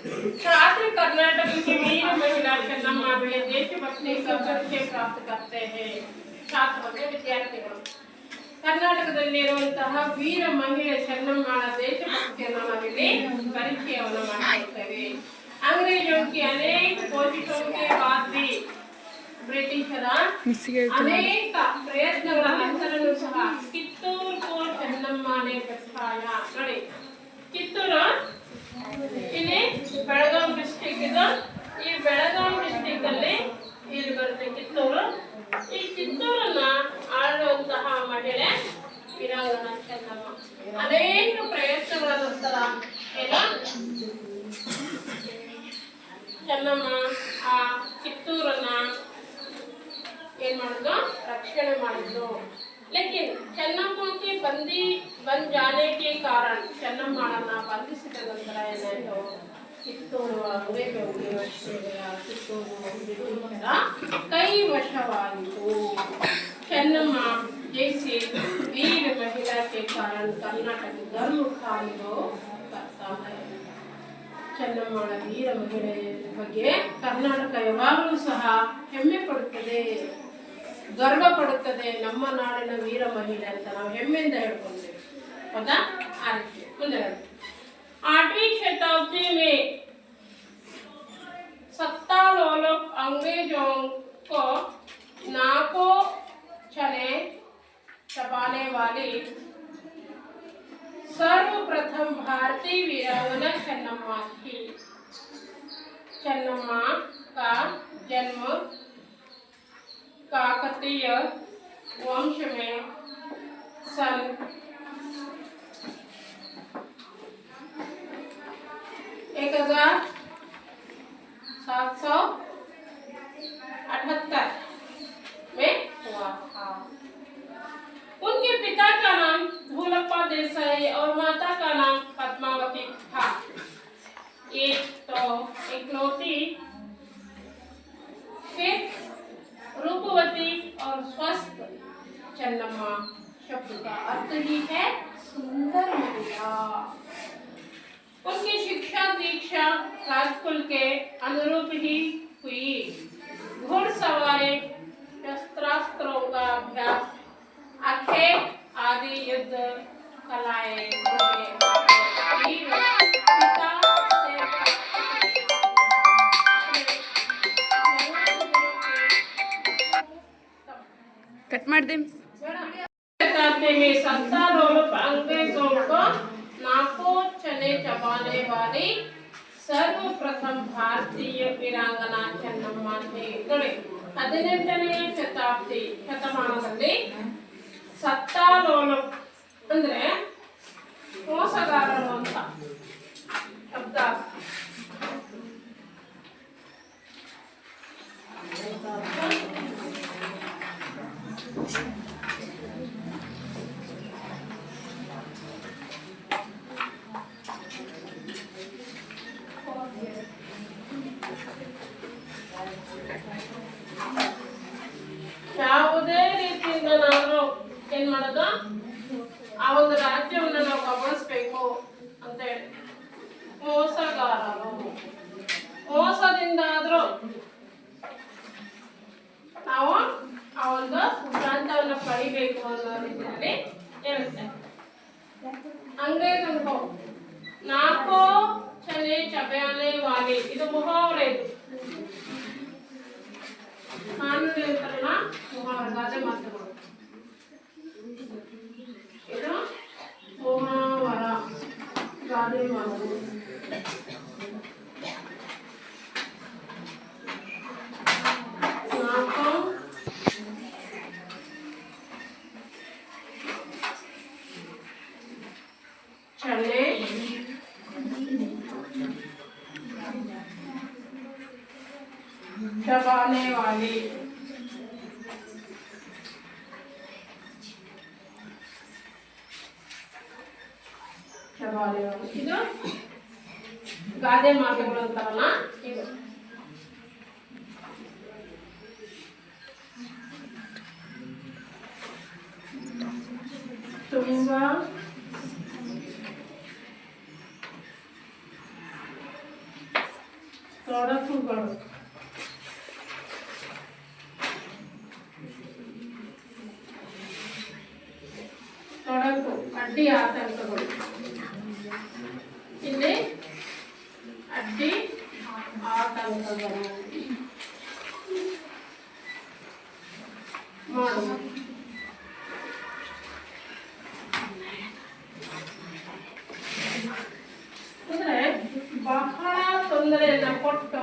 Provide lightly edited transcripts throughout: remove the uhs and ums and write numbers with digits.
छात्र कर्नाटक की वीर महिला ಚೆನ್ನಮ್ಮ ಬೆಳೆ देशभक्ति का परिचय प्राप्त करते हैं छात्र ವಿದ್ಯಾರ್ಥಿಗಳು ಕರ್ನಾಟಕದಲ್ಲಿರುವಂತಹ ವೀರ ಮಹಿಳೆ ಚೆನ್ನಮ್ಮಳ ದೇಶಭಕ್ತಿಯನ್ನು ನಾವಿಲ್ಲಿ ಪರಿಚಯವನ್ನು ಮಾಡಿಕೊಳ್ತೇವೆ अंग्रेजों की अनेक कोशिशों के बाद भी ಬ್ರಿಟಿಷರ ಅನೇಕ ಪ್ರಯತ್ನಗಳ ನಂತರವೂ ಸಹ ಕಿತ್ತೂರು ಕೋಟೆ ಚೆನ್ನಮ್ಮನೇ ಬಚಾಯ ನೋಡಿ ಕಿತ್ತೂರು ಇಲ್ಲಿ ಬೆಳಗಾಂ ಡಿಸ್ಟ್ರಿಕ್ಟ್ ಇದು ಈ ಬೆಳಗಾಂ ಡಿಸ್ಟ್ರಿಕ್ಟ್ ಅಲ್ಲಿ ಇಲ್ಲಿ ಬರುತ್ತೆ ಕಿತ್ತೂರು ಈ ಕಿತ್ತೂರನ್ನ ಆಳುವಂತಹ ಮಹಿಳೆ ವೀರಾಂಗನ ಚೆನ್ನಮ್ಮ ಅನೇಕ ಪ್ರಯತ್ನಗಳ ನಂತರ ಏನೋ ಚೆನ್ನಮ್ಮ ಆ ಕಿತ್ತೂರನ್ನ ಏನ್ ಮಾಡಿದ್ರು रक्षणे ಮಾಡಿದ್ರು लेकिन ಚೆನ್ನಮ್ಮ के बन जाने के कारण ಚೆನ್ನಮ್ಮಳನ್ನ ಬಂಧಿಸಿದ ನಂತರ ಏನಾಯ್ತು ಕಿತ್ತೂರು ಅಂಗ್ರೇಜರಿಗೆ ಕಿತ್ತೂರು ಬ್ರಿಟಿಷರ ಕೈವಶವಾಯಿತು ಚೆನ್ನಮ್ಮ जैसे वीर महिला के कारण कर्नाटक गर्व खानिरो करता है ಚೆನ್ನಮ್ಮಳ ವೀರ ಮಹಿಳೆ ಬಗ್ಗೆ ಕರ್ನಾಟಕ ಯಾವಾಗಲೂ ಸಹ ಹೆಮ್ಮೆ ಪಡುತ್ತದೆ गर्व पड़ुತ್ತದೆ ನಮ್ಮ ನಾಡಿನ ವೀರ ಮಹಿಳೆ ಅಂತ ನಾವು ಹೆಮ್ಮೆಯಿಂದ ಹೇಳ್ಕೊಂತೀವಿ ಹೌದಾ ಆ ರೀತಿ ಮುಂದೆ 8वीं शताब्दी में सत्तालोलुप अंग्रेजों को नाको चने चबाने वाली सर्वप्रथम भारतीय वीरांगना ಚೆನ್ನಮ್ಮ थी ಚೆನ್ನಮ್ಮ का जन्म काकतीय वंश में सन 1778 में हुआ था। उनके पिता का नाम धूलप्पा देसाई और माता का नाम पद्मावती था। एक तो इकलौती फिर रूपवती और स्वस्थ ಚೆನ್ನಮ್ಮ शब्द का अर्थ ही है सुंदर महिला। उनकी शिक्षा दीक्षा राजकुल के अनुरूप ही हुई। घुड़सवारी शस्त्रास्त्रों का अभ्यास अखेट आदि युद्ध कलाएं पिता से कट मार दे में सत्तालोलुप अंग्रेजों को नाको चने चबाने वाली सर्वप्रथम भारतीय वीरांगना ಚೆನ್ನಮ್ಮ थी। ನೋಡಿ 18ನೇ ಶತಮಾನದಲ್ಲಿ ಸತ್ತಾಲೋಲುಪ್ ಅಂದ್ರೆ ಮೋಸಗಾರರು ಅಂತ ಶಬ್ದ ಯಾವುದೇ ರೀತಿಯಿಂದ ನಾವು ಏನ್ ಮಾಡೋದು ಆ ಒಂದು ರಾಜ್ಯವನ್ನು ನಾವು ಗಮನಿಸಬೇಕು ಅಂತ ಹೇಳಿ ಮೋಸಗಾರರು ಮೋಸದಿಂದಾದ್ರೂ ನಾವು ಆ ಒಂದು ಪ್ರಾಂತವನ್ನು ಪಡಿಬೇಕು ಅನ್ನೋ ರೀತಿಯಲ್ಲಿ ಹೇಳುತ್ತೆ ಅಂಗ್ರೇಜರು ನಾಕೋ ಚನೆ ಚಬಾನೆ ವಾಲಿ ಇದು ಮುಹಾವರೆ ಕಾನೂನು ಅಂತಾರಲ್ಲ ಮುಹಾವರ ಗಾದೆ ಮಾತುಗಳು ಇದು ಮುಹಾವರ ಗಾದೆ ಮಾತುಗಳು ನಾಕೋ चने चबाने वाली ಇದು ಗಾದೆ ಮಾತುಗಳು ಅಂತಾರಲ್ಲ ಇದು ತುಂಬಾ ತೊಡಕುಗಳು, ತೊಡಕು ಅಡ್ಡಿ ಆತಂಕಗಳು. ಇಲ್ಲಿ ಅಡ್ಡಿ ಆತಂಕಗಳು ಮಾಡುವ ಅಂದ್ರೆ ಬಹಳ ತೊಂದರೆಯನ್ನ ಕೊಟ್ಟು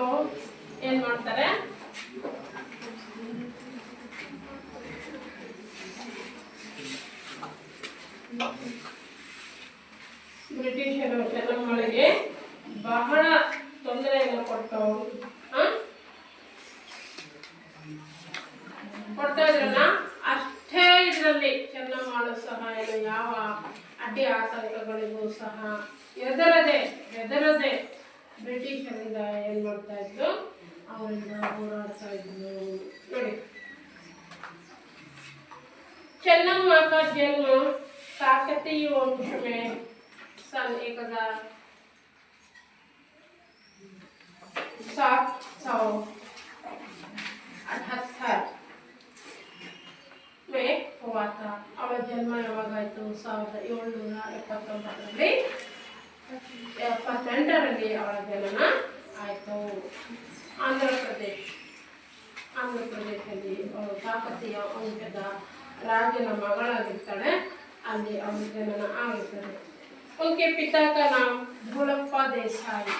ಏನ್ ಮಾಡ್ತಾರೆ, ಬ್ರಿಟಿಷರು ಚೆನ್ನಮ್ಮಳಿಗೆ ಬಹಳ ತೊಂದರೆಯನ್ನು ಕೊಟ್ಟು ಕೊಡ್ತಾ ಇದ್ರಲ್ಲ, ಅಷ್ಟೇ ಇದರಲ್ಲಿ ಚೆನ್ನಮ್ಮಳು ಸಹ ಏನು ಯಾವ ಅಡ್ಡಿ ಆತಂಕಗಳಿಗೂ ಸಹ ಹೆದರದೆ ಬ್ರಿಟಿಷರಿಂದ ಏನ್ ಮಾಡ್ತಾ ಇದ್ರು, ಅವರಿಂದ ಹೋರಾಡ್ತಾ ಇದ್ರು. ನೋಡಿ, ಚೆನ್ನಮ್ಮ का जन्म काकतीय वंश में सन 1778 में हुआ था. ಅವಳ ಜನ್ಮ ಯಾವಾಗಾಯ್ತು? 1779ರಲ್ಲಿ 78ರಲ್ಲಿ ಅವಳ ಜನನ ಆಯಿತು. ಆಂಧ್ರಪ್ರದೇಶದಲ್ಲಿ ಅವಳು ಕಾಕತೀಯ ವಂಶದ ರಾಜನ ಮಗಳಾಗಿರ್ತಾಳೆ. ಅಲ್ಲಿ ಅವಳ ಜನನ ಆಗಿರ್ತಾರೆ. उनके पिता का नाम धोलप्पा देसाई.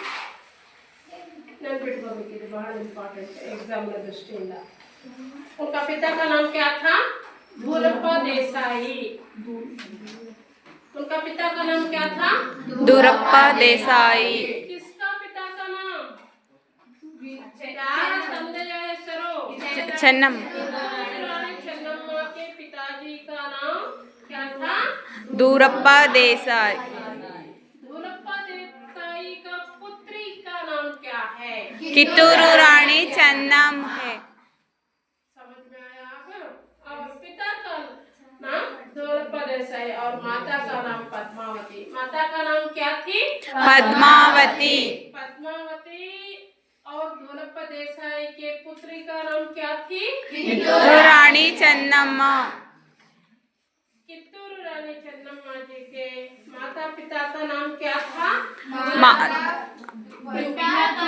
नेनपिट्कोबेकिदु, बहಳ इंपॉर्टेंट एग्जाम ನ ದೃಷ್ಟಿಯಿಂದ. उनका पिता का नाम क्या था? धोलप्पा देसाई. उनका पिता का नाम क्या था? धोलप्पा देसाई. किसका पिता का नाम? ತಂದೆಯ ಹೆಸರು ಚೆನ್ನಮ್ಮ. ಚೆನ್ನಮ್ಮ के पिताजी का नाम क्या था? धोलप्पा देसाई. धोलप्पा देसाई का पुत्री का नाम क्या है? कित्तूरू रानी चेन्नम्मा है. समझ में आया आपको? और पिता का नाम धोलप्पा देसाई और माता का नाम पद्मावती. माता का नाम क्या थी? पद्मावती. पद्मावती. और धोलप्पा देसाई के पुत्री का नाम क्या थी? कित्तूरू रानी चेन्नम्मा. कित्तूरू रानी चेन्नम्मा जी के माता पिता का नाम क्या था? पिता का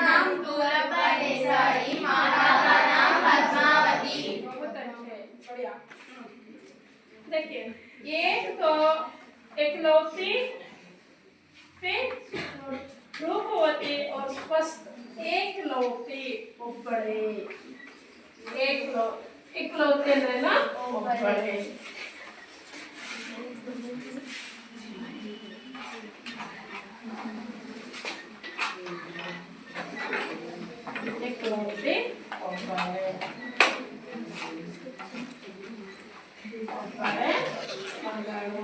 नाम धोलप्पा देसाई, माता का नाम पद्मावती. बहुत अच्छे, बढ़िया. देखिए, एक तो एकलौती, फिर रूपवती और स्वस्थ. एकलौती ಒಬ್ಬಳೆ. एकलौती ಅಂದ್ರೆ ಒಬ್ಬಳೆ. एकलौती ಒಬ್ಬಳೆ. ಮಗಳು.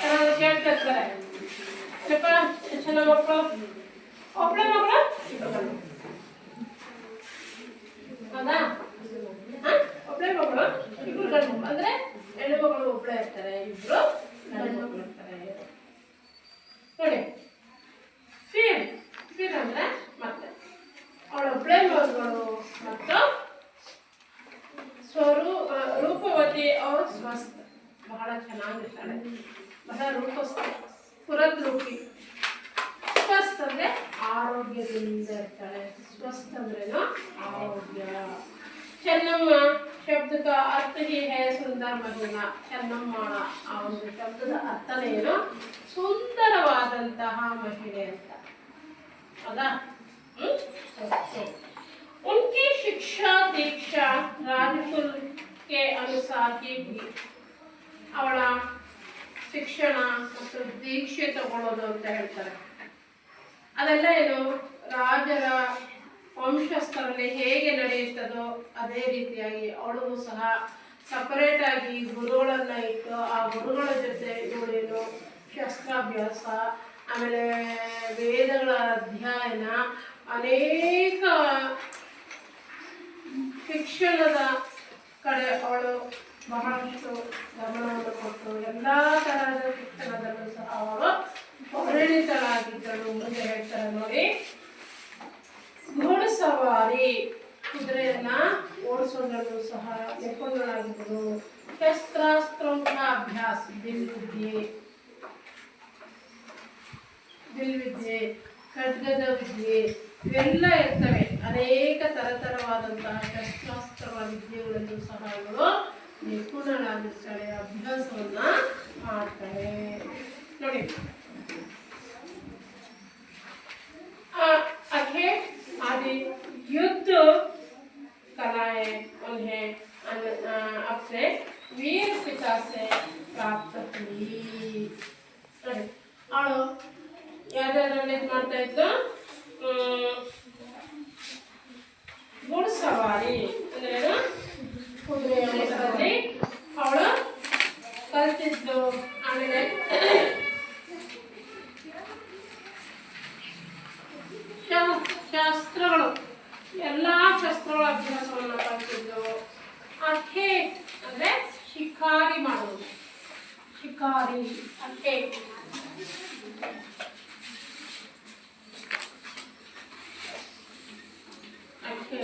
ಯಾರು ಕೇಳ್ತಿರ್ತಾರೆ, ಸ್ವಲ್ಪ ಚೆನ್ನ ಮಕ್ಕಳು ಒಬ್ಬಳೆ ಮಗಳು ಹೌದಾ? ಒಬ್ಬಳೆ ಮಗಳು, ಇಬ್ರು ಗಂಡು ಮಕ್ಕಳು. ಅಂದ್ರೆ ಹೆಣ್ಣು ಮಗಳು ಒಬ್ಬಳೆ ಇರ್ತಾರೆ, ಇಬ್ರು ಗಂಡು ಮಕ್ಕಳು ಇರ್ತಾರೆ. ನೋಡಿ, ಫಿರ್ ಅಂದ್ರೆ ಮತ್ತೆ ಅವಳೊಬ್ಬಳೆ ಮಗಳು ಮತ್ತು ರೂಪವತಿ और स्वस्थ. ಬಹಳ ಚೆನ್ನಾಗಿರ್ತಾಳೆ, ಬಹಳ ಸ್ಫುರದ್ರೂಪಿ. ಸ್ವಸ್ಥ ಅಂದ್ರೆ ಆರೋಗ್ಯದಿಂದ ಇರ್ತಾಳೆ. ಸ್ವಸ್ಥ ಅಂದ್ರೇನು? ಆರೋಗ್ಯ. ಚೆನ್ನಮ್ಮ ಶಬ್ದ का अर्थ ही है सुंदर महिला. ಚೆನ್ನಮ್ಮ ಆ ಒಂದು ಶಬ್ದದ ಅರ್ಥನೇನು? ಸುಂದರವಾದಂತಹ ಮಹಿಳೆ ಅಂತ. ಹೌದಾ? उनकी शिक्षा दीक्षा राजकुल के अनुसार ही हुई. ಅವಳ ಶಿಕ್ಷಣ ಮತ್ತು ದೀಕ್ಷೆ ತಗೊಳ್ಳೋದು ಅಂತ ಹೇಳ್ತಾರೆ. ಅದೆಲ್ಲ ಏನು? ರಾಜರ ವಂಶಸ್ಥರಲ್ಲಿ ಹೇಗೆ ನಡೆಯುತ್ತದೋ ಅದೇ ರೀತಿಯಾಗಿ ಅವಳಿಗೂ ಸಹ ಸಪರೇಟ್ ಆಗಿ ಗುರುಗಳನ್ನ ಇಟ್ಟು ಆ ಗುರುಗಳ ಜೊತೆ ಇವಳೇನು ಶಸ್ತ್ರಾಭ್ಯಾಸ, ಆಮೇಲೆ ವೇದಗಳ ಅಧ್ಯಯನ, ಅನೇಕ ಶಿಕ್ಷಣದ ಕಡೆ ಅವಳು ಬಹಳಷ್ಟು ಗಮನವನ್ನು ಕೊಟ್ಟು ಎಲ್ಲ ತರಹದ ಶಿಕ್ಷಣದಲ್ಲೂ ಸಹ ಅವಳು ಪರಿಣಿತಳಾಗಿದ್ದಳು. ಮುಂದೆ ಹೇಳ್ತಾರೆ ನೋಡಿ, ಸವಾರಿ ಕುದುರೆಯನ್ನ ಓಡಿಸೋದ್ರಲ್ಲೂ ಸಹ ನಿಪುಣರಾಗಿದ್ದರು. ಶಸ್ತ್ರಾಸ್ತ್ರೋಂಕ ಅಭ್ಯಾಸ ಬಿಲ್ವಿದ್ಯೆ ಖಡ್ಗದ ವಿದ್ಯೆ ಇವೆಲ್ಲ ಇರ್ತವೆ. ಅನೇಕ ತರತರವಾದಂತಹ ಶಸ್ತ್ರಾಸ್ತ್ರ ವಿದ್ಯೆಗಳಲ್ಲೂ ಸಹ ಇವರು ನಿಪುಣರಾಗಿರ್ತಾರೆ, ಅಭ್ಯಾಸವನ್ನ ಮಾಡ್ತಾರೆ. ನೋಡಿ आगे आदि युद्ध कलाएं उन्हें अपने वीर पिता से प्राप्त हुई. ಅವಳು ಯಾವ್ಯಾವ್ದ್ರಲ್ಲಿ ಇದು ಮಾಡ್ತಾ ಇದ್ದು, ಗುಡ್ಸವಾರಿ ಅಂದ್ರೆ ಕುದುರೆ ಓಡಿಸೋದ್ರಲ್ಲಿ ಅವಳು ಕಲ್ತಿದ್ದು. ಆಮೇಲೆ ಶಾಸ್ತ್ರಗಳು ಎಲ್ಲ ಶಸ್ತ್ರಗಳ ಅಭ್ಯಾಸವನ್ನು ಕಲಿತಿದ್ದು. ಅಖೆ ಅಂದ್ರೆ ಶಿಕಾರಿ ಮಾಡುವುದು, ಶಿಕಾರಿ ಅಖೆ. ಅಖೆ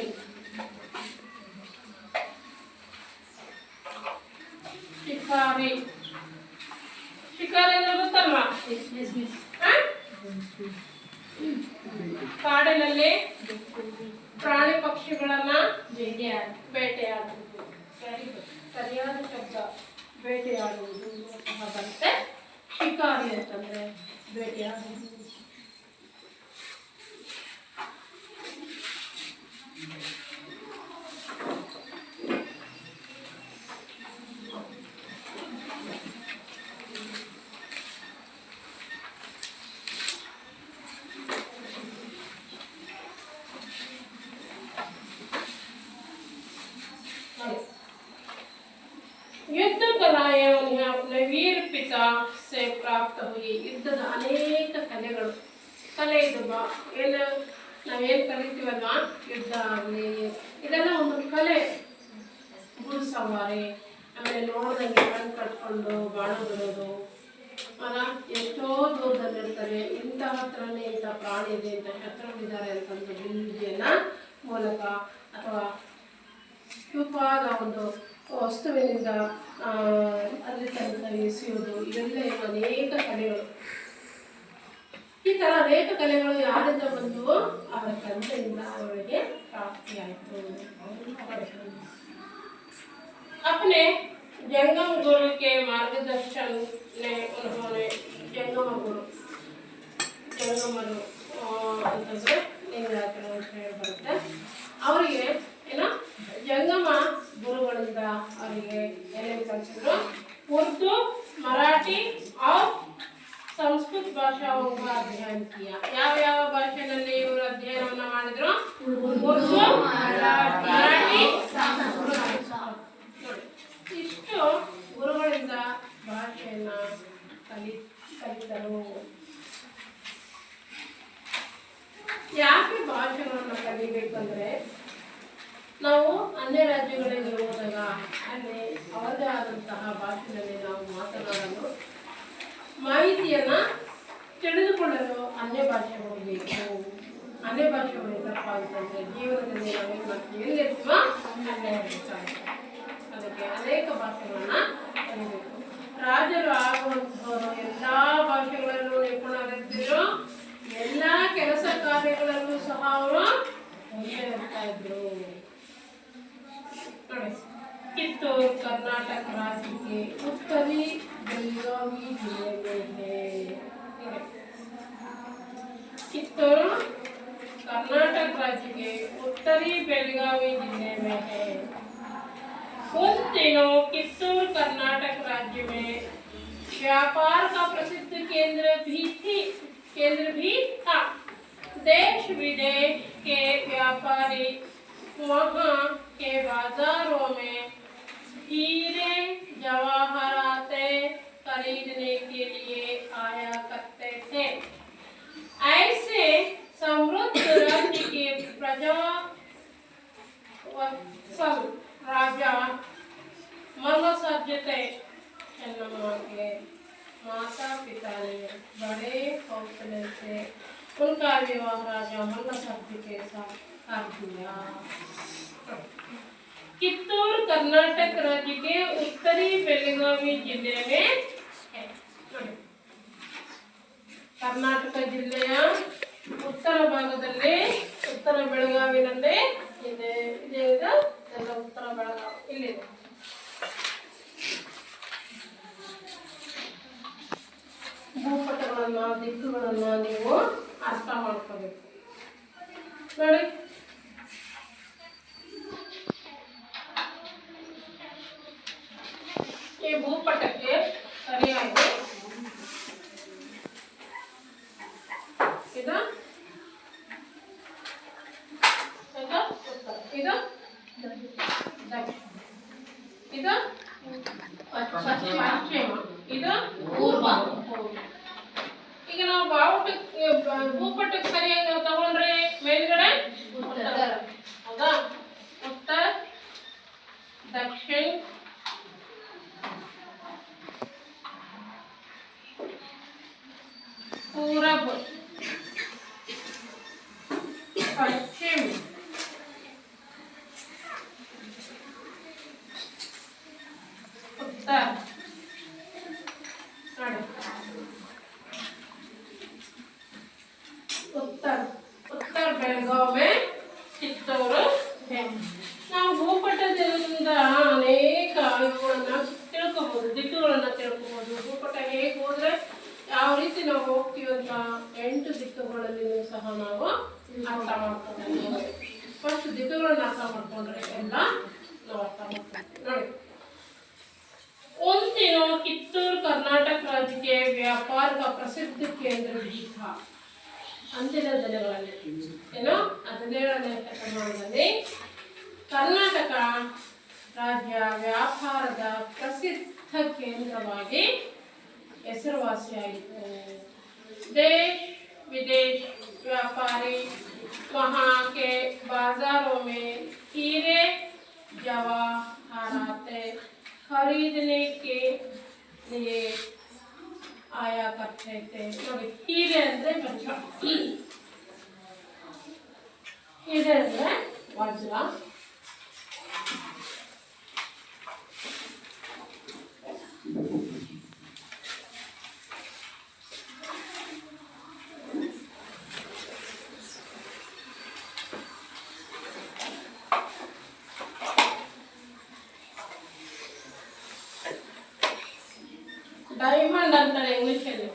ಶಿಕಾರಿ, ಶಿಕಾರಿ ಅಂದ್ರೆ ಗೊತ್ತಲ್ವಾ? ಕಾಡಿನಲ್ಲಿ ಪ್ರಾಣಿ ಪಕ್ಷಿಗಳನ್ನ ಬೇಟೆಯಾಡುವುದು. ಸರಿಯಾದ ಶಬ್ದ ಬೇಟೆಯಾಡುವುದು ಸಹ ಬರುತ್ತೆ. ಶಿಕಾರಿ ಅಂತಂದ್ರೆ ಬೇಟೆಯಾಡುವುದು. युद्ध कलाएं उन्हें अपने वीर पिता से प्राप्त हुई. ಯುದ್ಧದ ಅನೇಕ ಕಲೆಗಳು, ಕಲೆ ಇದು ಏನು ನಾವೇನು ಕಲಿತೀವಲ್ವಾ, ಯುದ್ಧ ಆಗಲಿ ಇದೆಲ್ಲ ಒಂದು ಕಲೆ. ಗುರು ಸವಾರಿ, ಆಮೇಲೆ ನೋಡ್ದಂಗೆ ಕಣ್ಣು ಕಟ್ಕೊಂಡು ಬಾಣ ಬಿಡೋದು. ಆಗ ಎಷ್ಟೋ ದೂರದಲ್ಲಿರ್ತಾರೆ, ಇಂಥ ಹತ್ರನೇ ಇಂಥ ಪ್ರಾಣಿ ಇದೆ, ಇಂಥ ಶತ್ರುಗಳಿದ್ದಾರೆ ಅಂತಂದು ಬಿಲ್ವಿದ್ಯೆಯನ್ನ ಮೂಲಕ ಅಥವಾ ಚೂಪಾದ ಒಂದು ವಸ್ತುವಿನಿಂದ ಅಲ್ಲಿ ತನಕ ಎಸೆಯುವುದು, ಇವೆಲ್ಲ ಅನೇಕ ಕಲೆಗಳು. ಈ ಥರ ಅನೇಕ ಕಲೆಗಳು ಯಾರಿಂದ ಬಂದು ಅವರ ತಂದೆಯಿಂದ ಅವರಿಗೆ ಪ್ರಾಪ್ತಿಯಾಯಿತು. अपने जंगम गुरु के मार्गदर्शन ने उन्होंने जंगमರು ಅಂತಂದ್ರೆ ಲಿಂಗಾಯತರು ಅಂತ ಹೇಳಿ ಬರುತ್ತೆ. ಅವರಿಗೆ ಏನೋ ಜಂಗಮ ಗುರುಗಳಿಂದ ಅವರಿಗೆ ಏನೇನು ಕಲಿಸಿದ್ರು, ಉರ್ದು, ಮರಾಠಿ और ಸಂಸ್ಕೃತ ಭಾಷಾओं का अध्ययन किया. ಯಾವ ಯಾವ ಭಾಷೆಯಲ್ಲಿ ಇವರು ಅಧ್ಯಯನವನ್ನ ಮಾಡಿದ್ರು? ಉರ್ದು, ಮರಾಠಿ, ಸಂಸ್ಕೃತ. ಇಷ್ಟು ಗುರುಗಳಿಂದ ಭಾಷೆಯನ್ನ ಕಲಿತರು. ಯಾಕೆ ಭಾಷೆಗಳನ್ನು ಕಲಿಬೇಕಂದ್ರೆ, ನಾವು ಅನ್ಯ ರಾಜ್ಯಗಳಿಗೆ ಹೋದಾಗ ಅಲ್ಲಿ ಅವರದೇ ಆದಂತಹ ಭಾಷೆಯಲ್ಲಿ ನಾವು ಮಾತನಾಡಲು, ಮಾಹಿತಿಯನ್ನ ತಿಳಿದುಕೊಳ್ಳಲು ಅನ್ಯ ಭಾಷೆ ಹೋಗಬೇಕು. ಅನ್ಯ ಭಾಷೆ ಹೋಗಿದ್ದಪ್ಪ ಅಂತಂದ್ರೆ ಜೀವನದಲ್ಲಿ ನಾವೇನು ಮಾಡ್ತೀವಿ, ಎಲ್ಲಿರ್ತೀವೋ ಅಲ್ಲೇ ಇರಬೇಕಾಗುತ್ತೆ. ಅದಕ್ಕೆ ಅನೇಕ ಭಾಷೆಗಳನ್ನ ಕಲಿಬೇಕು. ರಾಜರು ಆಗುವಂಥವರು ಎಲ್ಲ ಭಾಷೆಗಳಲ್ಲೂ ನಿಪುಣರಿದ್ದರು. ಎಲ್ಲ ಕೆಲಸ ಕಾರ್ಯಗಳಲ್ಲೂ ಸಹ ಅವರು ಮುಂದೆ ಹೋಗ್ತಾ ಇದ್ರು. ಕಿತ್ತೂರು कर्नाटक राज्य के उत्तरी बेलगावी जिले में है. कित्तूर कर्नाटक राज्य के उत्तरी बेलगावी जिले में है. उन दिनों कित्तूर कर्नाटक राज्य में व्यापार का प्रसिद्ध केंद्र भी था. देश विदेश के व्यापारी वहाँ के बाजारों में हीरे जवाहरातें खरीदने के लिए आया करते थे. ऐसे समृद्ध राज्य के प्रजा वत्सल राजा मल्लसज्जते चन्नम्मा के माता पिता ने बड़े हौसले से उनका विवाह राजा मल्लसाबी के साथ कर दिया। कित्तूर कर्नाटक राज्य के उत्तरी बेलगावी जिले में है। ಕರ್ನಾಟಕ ಜಿಲ್ಲೆಯ ಉತ್ತರ ಭಾಗದಲ್ಲಿ ಉತ್ತರ ಬೆಳಗಾವಿನಲ್ಲಿ ಇದೆ. ಇದೆಲ್ಲ ಉತ್ತರ ಬೆಳಗಾವಿ ಇಲ್ಲಿದೆ. ಭೂಪಟಗಳನ್ನ ದಿಕ್ಕುಗಳನ್ನ ನೀವು ಅರ್ಥ ಮಾಡ್ಕೋಬೇಕು ನೋಡಿ. ಈ ಭೂಪಟಕ್ಕೆ ಸರಿಯಾಗಿ ಇದು ಇದು ಇದು ಪಶ್ಚಿಮ, ಇದು ಪೂರ್ವ. ಈಗ ನಾವು ಭೂಪಟಕ್ಕೆ ಸರಿಯಾಗಿ ನಾವು ತಗೊಂಡ್ರೆ ಮೇಲ್ಗಡೆ ಹೌದಾ, ಉತ್ತರ, ದಕ್ಷಿಣ, पूरब, पश्चिम, उत्तर, उत्तर उत्तर बेलगाव में कित्तूर है. ನಾವು ಭೂಪಟದಿಂದ ಅನೇಕ ಇವುಗಳನ್ನ ತಿಳ್ಕೋಬಹುದು, ದಿಕ್ಕುಗಳನ್ನ ತಿಳ್ಕೋಬಹುದು. ಭೂಪಟ ಹೇಗೆ ಹೋದ್ರೆ ಯಾವ ರೀತಿ ನಾವು ಹೋಗ್ತೀವಿ ಅಂತ 8 ದಿಕ್ಕುಗಳಲ್ಲಿ ಸಹ ನಾವು ಅರ್ಥ ಮಾಡ್ಕೋಬಹುದು. ಫಸ್ಟ್ ದಿಕ್ಕುಗಳನ್ನ ಅರ್ಥ ಮಾಡ್ಕೊಂಡ್ರೆ ಎಲ್ಲ ನಾವು ಅರ್ಥ ಮಾಡ್ತೀವಿ ನೋಡಿ. उन दिनों कित्तूर कर्नाटक राज्य के व्यापार का प्रसिद्ध केंद्र भी था. अंतिम दिनಗಳಲ್ಲಿ ಏನು 17ನೇ ಶತಮಾನದಲ್ಲಿ ಕರ್ನಾಟಕ ರಾಜ್ಯ ವ್ಯಾಪಾರದ ಪ್ರಸಿದ್ಧ ಕೇಂದ್ರವಾಗಿ ಹೆಸರುವಾಸಿಯಾಯಿತು. देश विदेश व्यापारी वहाँ के बाजारों में हीरे जवाहरात खरीदने के लिए आया करते थे. ನೋಡಿ, ಹೀರೆ ಅಂದ್ರೆ ವಜ್ರ, ಹೀರೆ ಅಂದ್ರೆ ವಜ್ರ. ಡೈಮಂಡ್ ಅಂತಾರೆ ಇಂಗ್ಲಿಷಲ್ಲಿ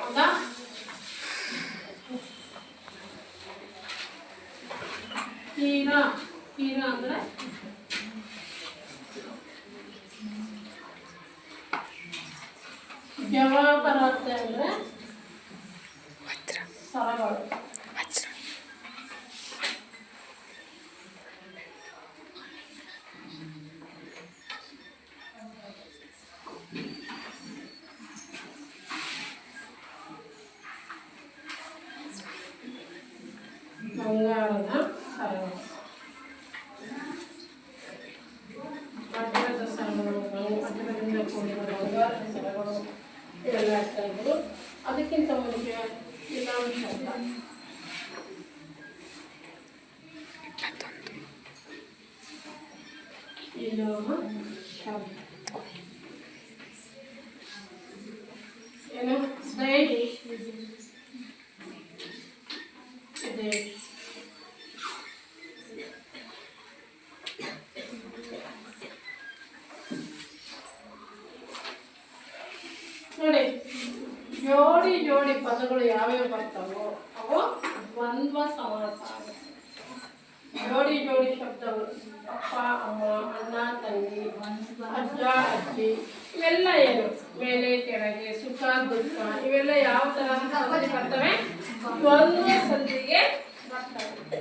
ಹೌದಾ. ಹೀರಾ, ಹೀರಾ ಅಂದ್ರೆ ಜವಾಹರಾತ್ ಅಂದ್ರೆ ಸರಗಳು. ಬಂಗಾರದ ಸರಗಳು, ವಜ್ರದ ಸರಗಳು, ವಜ್ರದಿಂದ ಕೂಡಿದ ಬಂಗಾರದ ಸರಗಳು ಇವೆಲ್ಲ ಆಗ್ತಾ ಇದ್ರು. ಅದಕ್ಕಿಂತ ಮುಂಚೆ ಇನ್ನೊಂದು ಶಬ್ದ ಇನ್ನೊಂದು ಶಬ್ದ ಏನು ದೇಶ್, ದೇಶ್ ನೋಡಿ. ಜೋಡಿ ಜೋಡಿ ಪದಗಳು ಯಾವ್ಯಾವ ಬರ್ತಾವೋ ಅವು ದ್ವಂದ್ವ ಸಮಾಸ. ಜೋಡಿ ಜೋಡಿ ಶಬ್ದಗಳು ಅಪ್ಪ ಅಮ್ಮ, ಅಣ್ಣ ತಂಗಿ, ಅಜ್ಜ ಅಜ್ಜಿ ಇವೆಲ್ಲ ಏನು ಮೇಲೆ ಕೆಳಗೆ, ಸುಖ ದುಃಖ ಇವೆಲ್ಲ ಯಾವ ತರ ಸಂಧಿ ಬರ್ತವೆ? ದ್ವಂದ್ವ ಸಂಧಿಗೆ ಬರ್ತವೆ.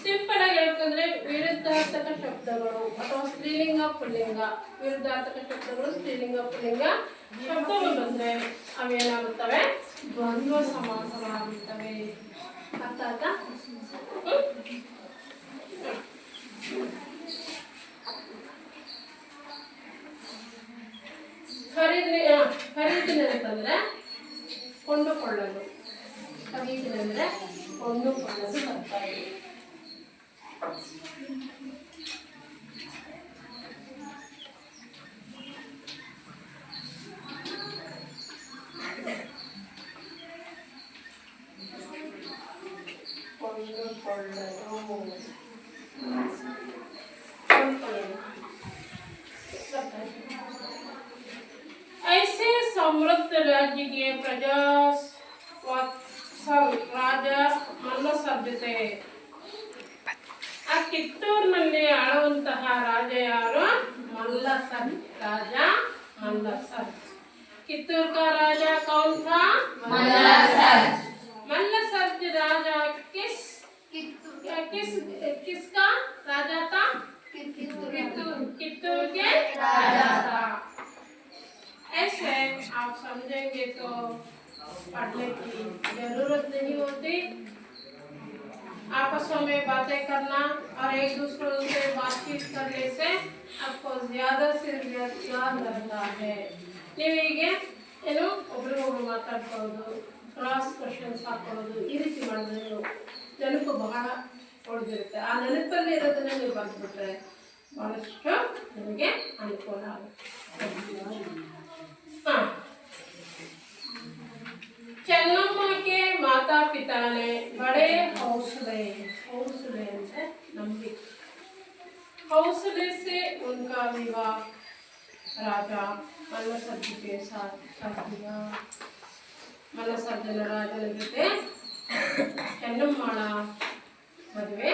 ಸಿಂಪಲ್ ಆಗಿ ಹೇಳ್ತಂದ್ರೆ ವಿರುದ್ಧಾರ್ಥಕ ಶಬ್ದಗಳು ಅಥವಾ ಸ್ತ್ರೀಲಿಂಗ ಪುಲ್ಲಿಂಗ, ವಿರುದ್ಧಾರ್ಥಕ ಶಬ್ದಗಳು ಸ್ತ್ರೀಲಿಂಗ ಪುಲ್ಲಿಂಗ ಶಬ್ದಗಳು ಬಂದ್ರೆ ಅವೇನಾಗುತ್ತವೆ? ದ್ವಂದ್ವ ಸಮಾಸಗಳಾಗುತ್ತವೆ. ಅರ್ಥ ಆಯ್ತಾ? ಖರೀದಿ ಅಂತಂದ್ರೆ ಕೊಂಡುಕೊಳ್ಳಲು. ಖರೀದಿನಂದ್ರೆ ಕೊಂಡುಕೊಳ್ಳಲು ಬರ್ತಾರೆ. ऐसे समृद्ध राज्य के प्रजा ರಾಜ ಮಲ್ಲಸರ್ಜ थे. ಆ ಕಿತ್ತೂರಿನಲ್ಲಿ ಆಳುವಂತಹ ರಾಜ ಯಾರು? ಮಲ್ಲಸರ್ಜ ರಾಜ मल्लसर्ज. कित्तूर का राजा कौन था? मल्लसर्ज. मल्लसर्ज राजा किसका राजा था? कित्तूर के राजा था. ऐसे आप समझेंगे तो पढ़ने की जरूरत नहीं होती. आपस में बातें करना और एक दूसरे से बातचीत करने से आपको ज्यादा से ज्यादा याद रहता है. ನೀವೀಗೆ ಏನು ಒಬ್ರಿಗೊಬ್ರು ಮಾತಾಡ್ಕೊಳ್ಳೋದು, ಕ್ರಾಸ್ ಕ್ವಶನ್ಸ್ ಹಾಕೊಳ್ಳೋದು, ಈ ರೀತಿ ಮಾಡಿದ್ರೆ ನೀವು ನೆನಪು ಬಹಳ ಉಳಿದಿರುತ್ತೆ. ಆ ನೆನಪಲ್ಲಿ ಇರೋದನ್ನ ನೀವು ಬರ್ಬಿಟ್ರೆ ಬಹಳಷ್ಟು ನಿಮಗೆ ಅನುಕೂಲ ಆಗುತ್ತೆ. चन्नम्मा के माता पिता ने बड़े हौसले से नंबी, हौसले से उनका विवाह राजा मल्लसर्ज के साथ कर दिया. मल्लसर्जन राजನ ಜೊತೆ ಚೆನ್ನಮ್ಮಳ ಮದುವೆ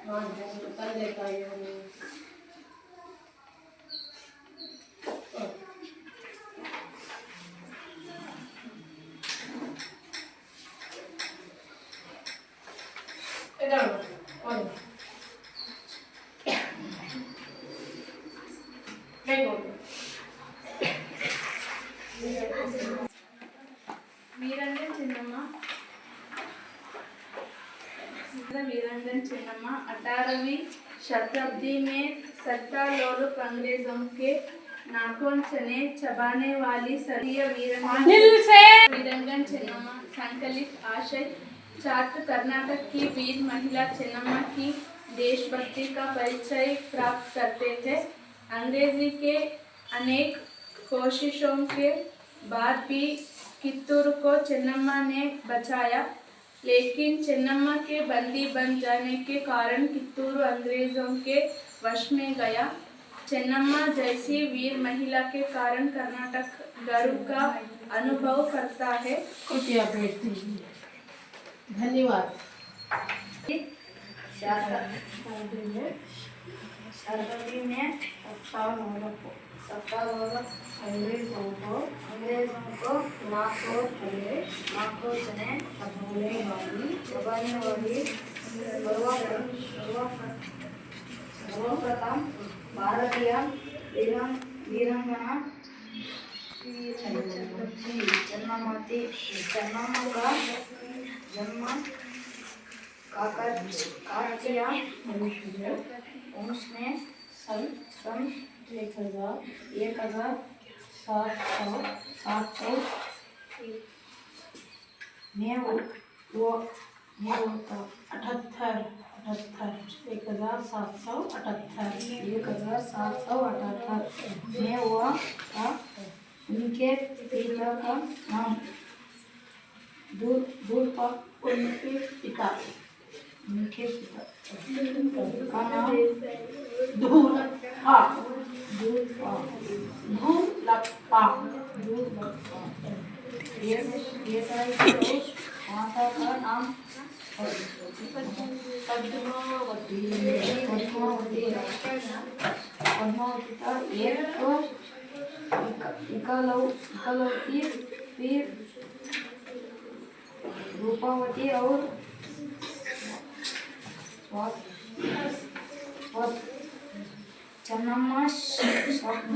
ಮಾಡಿದ್ರು ತಂದೆ ತಾಯಿಯವರು. वीरंगन चेन्नम्मा 18वीं शताब्दी में सत्तारूढ़ अंग्रेजों के नाखून चने चबाने वाली सरिया वीरंगन चेन्नम्मा संकलित आशय छात्र कर्नाटक की वीर महिला चेन्नम्मा की देशभक्ति का परिचय प्राप्त करते थे. अंग्रेजी के अनेक कोशिशों के बाद भी कित्तूर को चेन्नम्मा ने बचाया, लेकिन चेन्नम्मा के बंदी बन जाने के कारण कित्तूर अंग्रेजों के वश में गया. चेन्नम्मा जैसी वीर महिला के कारण कर्नाटक गर्व का अनुभव करता है. धन्यवाद. शताब्दी में सत्तारूढ़ अंग्रेजों को नाखून चने चबाने वाली सर्वप्रथम भारतीय वीरांगना चन्नम्मा का जन्म काकतीय वंश में सन 1778 में हुआ था. उनके पिता का नाम दूरपा उनके पिता का नाम धूलप्पा. माता का नाम पद्मावती का एक इकलौती फिर रूपावती और चन्नम्मा शब्द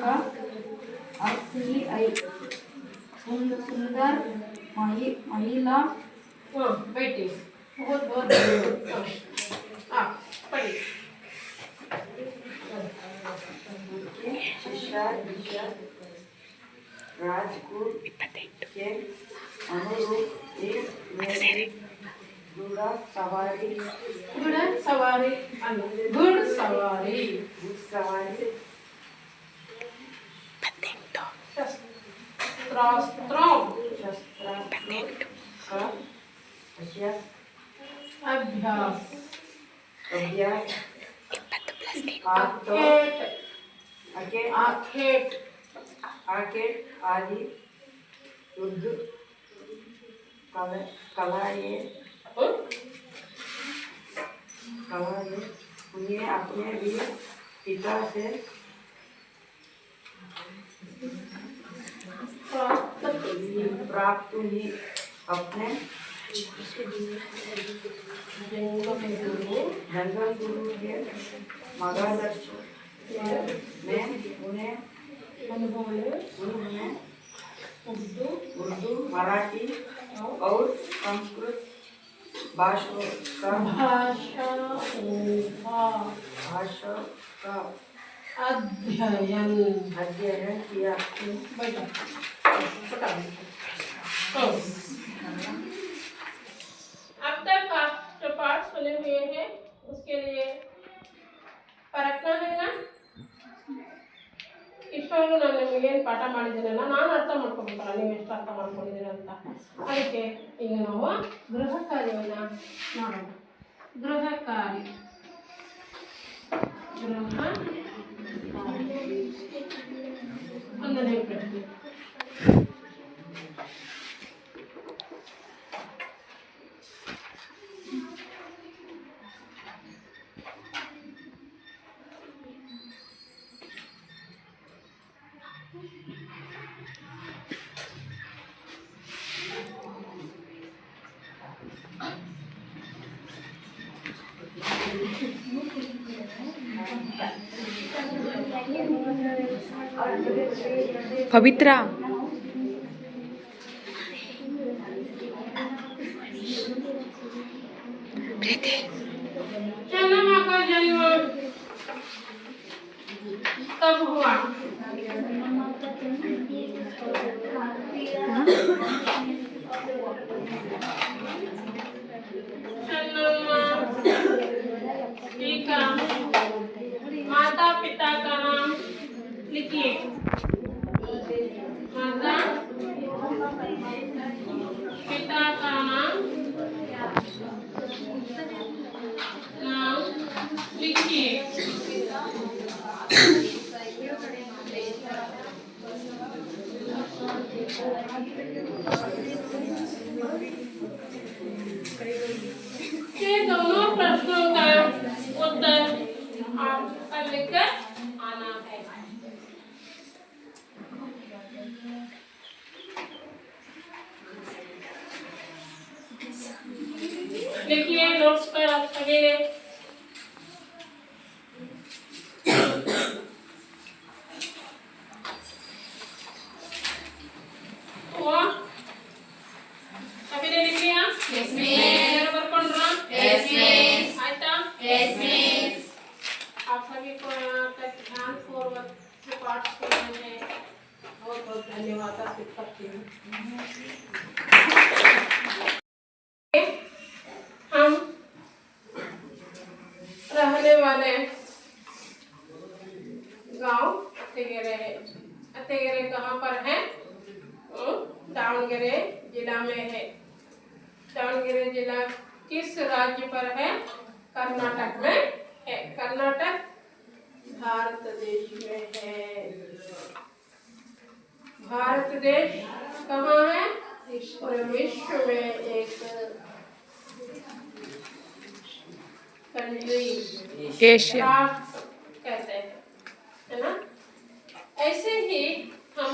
का अर्थ ही आई सुंदर महिला. बेटी बहुत राजपूत के गुड़ सवारी गुड़ सवारी शस्त्रास्त्रों अभ्यास आखेट आदि युद्ध कलाए उन्हें अपने भी पिता से प्राप्त हुई अपने जंगल गुरु के मार्गदर्शन में उन्हें उर्दू मराठी और संस्कृत भाषा का अध्ययन किया। अब तक आप जो पाठ सुने हुए हैं उसके लिए परखना है ना। ಇಷ್ಟೊಂದು ನಾನು ನಿಮಗೆ ಏನು ಪಾಠ ಮಾಡಿದ್ದೀನಲ್ಲ ನಾನು ಅರ್ಥ ಮಾಡ್ಕೊಬೇಕಲ್ಲ ನೀವು ಎಷ್ಟು ಅರ್ಥ ಮಾಡ್ಕೊಂಡಿದ್ದೀರ ಅಂತ ಅದಕ್ಕೆ ಈಗ ನಾವು ಗೃಹ ಕಾರ್ಯವನ್ನು ಮಾಡೋಣ. ಗೃಹ ಕಾರ್ಯ ಒಂದು ನೆನಪಿಡ್ತೀವಿ. पवित्रा चंद्रमा का जन्म कब हुआ? चंद्रमा का माता पिता का नाम लिखिए. माता पिता का नाम लिखिए. ये दोनों प्रश्नों का उत्तर आपको लिखकर आना है. लिखिए नोट्स पर आप सभी ने. हुआ? सभी ने लिख लिया? Yes, miss. ಬರ್ಕೊಂಡ್ರಾ? Yes, miss. आयता? Yes, miss. आप सभी को यहाँ तक ध्यानपूर्वक जो पाठ सुने हैं बहुत बहुत धन्यवाद अर्पित करती हूँ. हम रहने वाले गांव अत्तेगेरे है. अत्तेगेरे कहाँ पर है? दावणगेरे जिला में है. दावणगेरे जिला किस राज्य पर है? कर्नाटक में है. कर्नाटक भारत देश में है. भारत देश कहाँ है? पूरे विश्व में एक कंट्री एशिया कहते हैं, है ना. ऐसे ही हम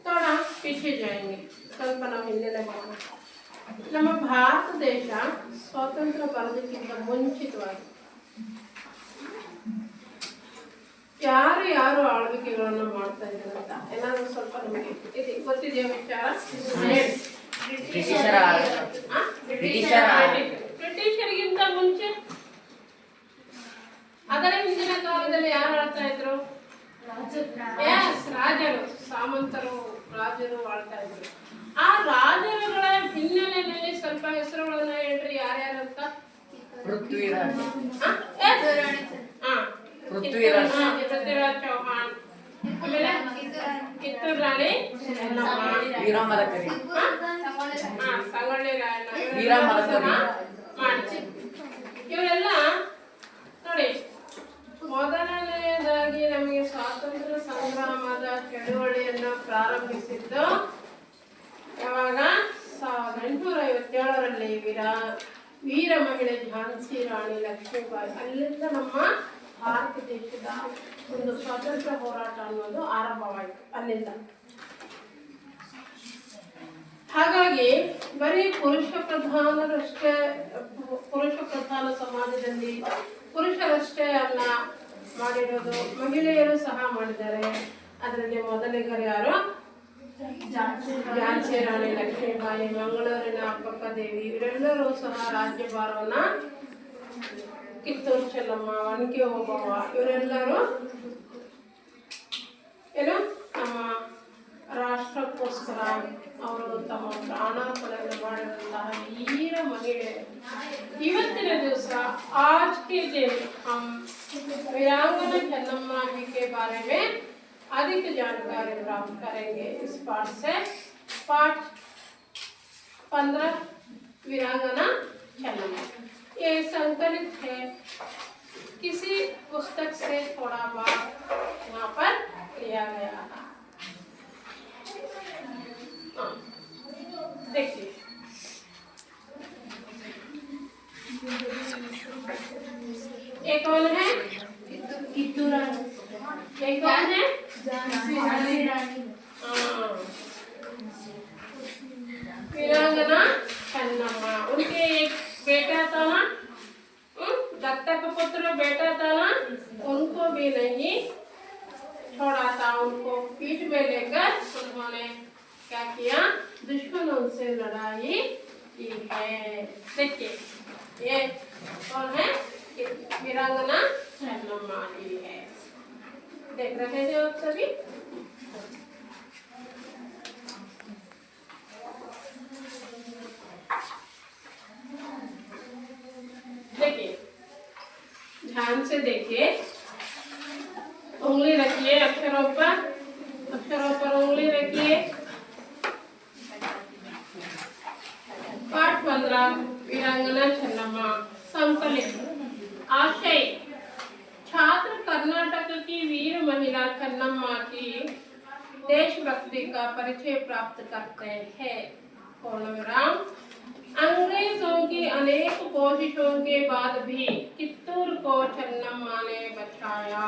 थोड़ा पीछे जाएंगे. कल्पना मिलने लगेगा. ನಮ್ಮ ಭಾರತ ದೇಶ ಸ್ವಾತಂತ್ರ್ಯ ಬರೋದಕ್ಕಿಂತ ಮುಂಚಿತವಾಗಿ ಯಾರು ಆಳ್ವಿಕೆಗಳನ್ನು ಮಾಡ್ತಾ ಇದ್ದಾರೆ ಅಂತ ಏನಾದರೂ ಸ್ವಲ್ಪ ನಮಗೆ ಇದೆ ಗೊತ್ತಿದೆಯಾ ವಿಚಾರ? ಬ್ರಿಟಿಷರಿಗಿಂತ ಮುಂಚೆ ಅದರ ಹಿಂದಿನ ಕಾಲದಲ್ಲಿ ಯಾರು ಆಳ್ತಾ ಇದ್ರು? Yes, ರಾಜರು, ಸಾಮಂತರು, ರಾಜರು ಆಳ್ತಾ ಇದ್ರು. ಆ ರಾಜರುಗಳ ಹಿನ್ನೆಲೆಯಲ್ಲಿ ಸ್ವಲ್ಪ ಹೆಸರುಗಳನ್ನ ಹೇಳ್ರಿ, ಯಾರ್ಯಾರು ಅಂತ. ಪೃಥ್ವಿರಾಜ್ ಪೃಥ್ವಿರಾಜ್ ಚೌಹಾಣ್, ಆಮೇಲೆ ಕಿತ್ತೂರು ರಾಣಿ ಚೆನ್ನಮ್ಮ, ವೀರಮಲಕರಿ ಸಂಗೊಳ್ಳಿ ರಾಯಣ್ಣ, ವೀರಮಲಕರಿ ಇವರೆಲ್ಲ ನೋಡಿ. ಮೊದಲನೆಯದಾಗಿ ನಮಗೆ ಸ್ವಾತಂತ್ರ್ಯ ಸಂಗ್ರಾಮದ ಚಳುವಳಿಯನ್ನು ಪ್ರಾರಂಭಿಸಿದ್ದು ಯಾವಾಗ 1857ರಲ್ಲಿ ವೀರ ಮಹಿಳೆ ಝಾನ್ಸಿ ರಾಣಿ ಲಕ್ಷ್ಮೀಬಾಯಿ. ಅಲ್ಲಿಂದ ನಮ್ಮ ಭಾರತ ದೇಶದ ಒಂದು ಸ್ವಾತಂತ್ರ್ಯ ಹೋರಾಟ ಅನ್ನೋದು ಆರಂಭವಾಯಿತು ಅಲ್ಲಿಂದ. ಹಾಗಾಗಿ ಬರೀ ಪುರುಷ ಪ್ರಧಾನ ಸಮಾಜದಲ್ಲಿ ಪುರುಷರಷ್ಟೇ ಅಲ್ಲ ಮಾಡಿರೋದು, ಮಹಿಳೆಯರು ಸಹ ಮಾಡಿದ್ದಾರೆ. ಅದರಲ್ಲಿ ಮೊದಲಿಗರು ಯಾರು? ಝಾನ್ಸಿ ರಾಣಿ ಲಕ್ಷ್ಮೀಬಾಯಿ, ಮಂಗಳೂರಿನ ಅಪ್ಪಕ್ಕದೇವಿ, ಇವರೆಲ್ಲರೂ ಸಹ ರಾಜ್ಯಭಾರವನ್ನ, ಕಿತ್ತೂರು ಚೆನ್ನಮ್ಮ, ಒನಕೆ ಓಬವ್ವ, ಇವರೆಲ್ಲರೂ ಏನು ನಮ್ಮ ರಾಷ್ಟ್ರಕ್ಕೋಸ್ಕರ ಅವರು ತಮ್ಮ ಪ್ರಾಣಾರ್ಪಣೆ ಮಾಡಿದಂತಹ ವೀರ ಮಹಿಳೆ. ಇವತ್ತಿನ ದಿವಸ आज के दिन हम वीरांगना चन्नम्मा जी के बारे में अधिक जानकारी प्राप्त करेंगे. इस पाठ से पाठ 15 वीरांगना चन्नम्मा ये संकलित है, किसी पुस्तक से थोड़ा बहुत यहाँ पर लिया गया है. देखिए ये कौन है? ಕಿತ್ತೂರು ರಾಣಿ. ये कौन है? ಝಾನ್ಸಿ ರಾಣಿ. वीरांगना चन्नम्मा. उनके एक बेटा था ना, दत्तक पुत्र बेटा था ना, उनको भी नहीं छोड़ा था. उनको पीठ में लेकर उन्होंने क्या किया? दुश्मनों से लड़ाई की है. देखिए ये कौन है? वीरांगना चन्नम्मा जी है. देख रहे हैं आप सभी. देखिए ध्यान से देखिए, उंगली रखिए अक्षरों पर उंगली रखिए. पाठ 15 वीरांगना चन्नम्मा. संकलित आशय: छात्र कर्नाटक की वीर महिला चन्नम्मा की देशभक्ति का परिचय प्राप्त करते हैं. पूर्णविराम. अंग्रेजों की अनेक कोशिशों के बाद भी कित्तूर को चन्नम्मा ने बचाया,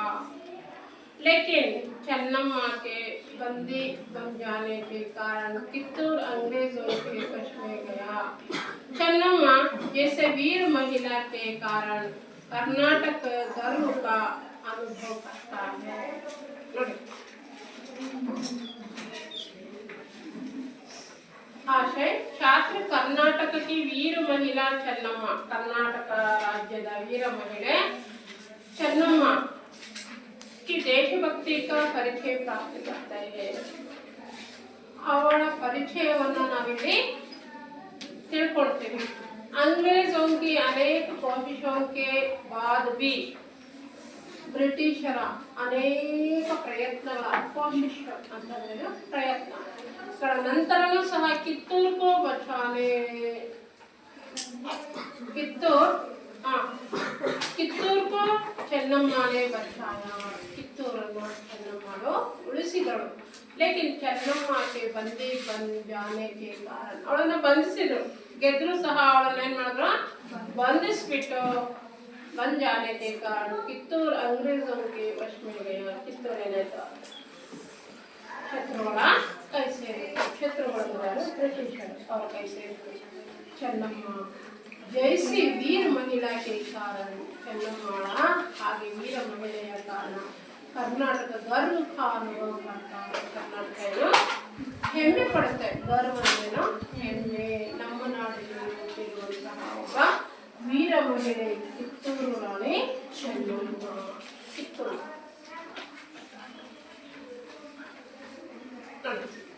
लेकिन चन्नम्मा के बंदी बन जाने के कारण कित्तूर अंग्रेजों के वश में गया. चन्नम्मा जैसे वीर महिला के कारण कर्नाटक गर्व का अनुभव करता है. आशय: छात्र कर्नाटक की वीर महिला चन्नम्मा, कर्नाटक राज्यದ ವೀರ ಮಹಿಳೆ ಚೆನ್ನಮ್ಮ की देशभक्ति का परिचय प्राप्त करता है. ಅವಳ ಪರಿಚಯವನ್ನು ನಾವಿಲ್ಲಿ ತಿಳ್ಕೊಳ್ತೀವಿ. अंग्रेजों की अनेक कोशिशों के बाद भी ಬ್ರಿಟಿಷರ ಅನೇಕ ಪ್ರಯತ್ನಗಳ ಕೋಶಿಶ್ ಅಂತಂದ್ರೆ ಪ್ರಯತ್ನ ನಂತರನೂ ಸಹ ಕಿತ್ತೂರು ಕೋ ಬಚಾನೆ ಕಿತ್ತೂರು ಕೋ ಚೆನ್ನಮ್ಮನೇ ಬಚಾಯ. ಕಿತ್ತೂರನ್ನು ಚೆನ್ನಮ್ಮಳು ಉಳಿಸಿದಳು. ಲೇಕಿನ್ ಚೆನ್ನಮ್ಮ ಕೆ ಬಂದಿ ಬಂದ್ ಜಾನೆ ಕೆ ಕಾರಣ ಅವಳನ್ನ ಬಂಧಿಸಿದ್ರು. ಗೆದ್ರು ಸಹ ಅವಳನ್ನ ಏನ್ ಮಾಡಿದ್ರು? ಬಂಧಿಸ್ಬಿಟ್ಟು बन जाने के कारण कित्तूर अंग्रेजों के वश में गया. कित्तूर ಏನಾಯ್ತು? ಶತ್ರುಗಳ ಕೈ ಸೇರಿತು. ಶತ್ರುಗಳು ಬ್ರಿಟಿಷರು ಅವ್ರ ಕೈ ಸೇರಿತು. ಚೆನ್ನಮ್ಮ जैसी वीर महिला के कारण ಚೆನ್ನಮ್ಮಳ ಹಾಗೆ ವೀರ ಮಹಿಳೆಯ ಕಾರಣ ಕರ್ನಾಟಕ ಗರ್ವ का अनुभव करता है. ಕರ್ನಾಟಕ ಏನು ಹೆಮ್ಮೆ ಪಡುತ್ತೆ. ಗರ್ವ ಏನು? ಹೆಮ್ಮೆ. ನಮ್ಮ ನಾಡಿನಲ್ಲಿ ಹುಟ್ಟಿರುವಂತಹ ಒಬ್ಬ ವೀರ ಮಹಿಳೆ ಕಿತ್ತೂರು ರಾಣಿ ಚೆನ್ನಮ್ಮ. ಕಿತ್ತೂರು मारो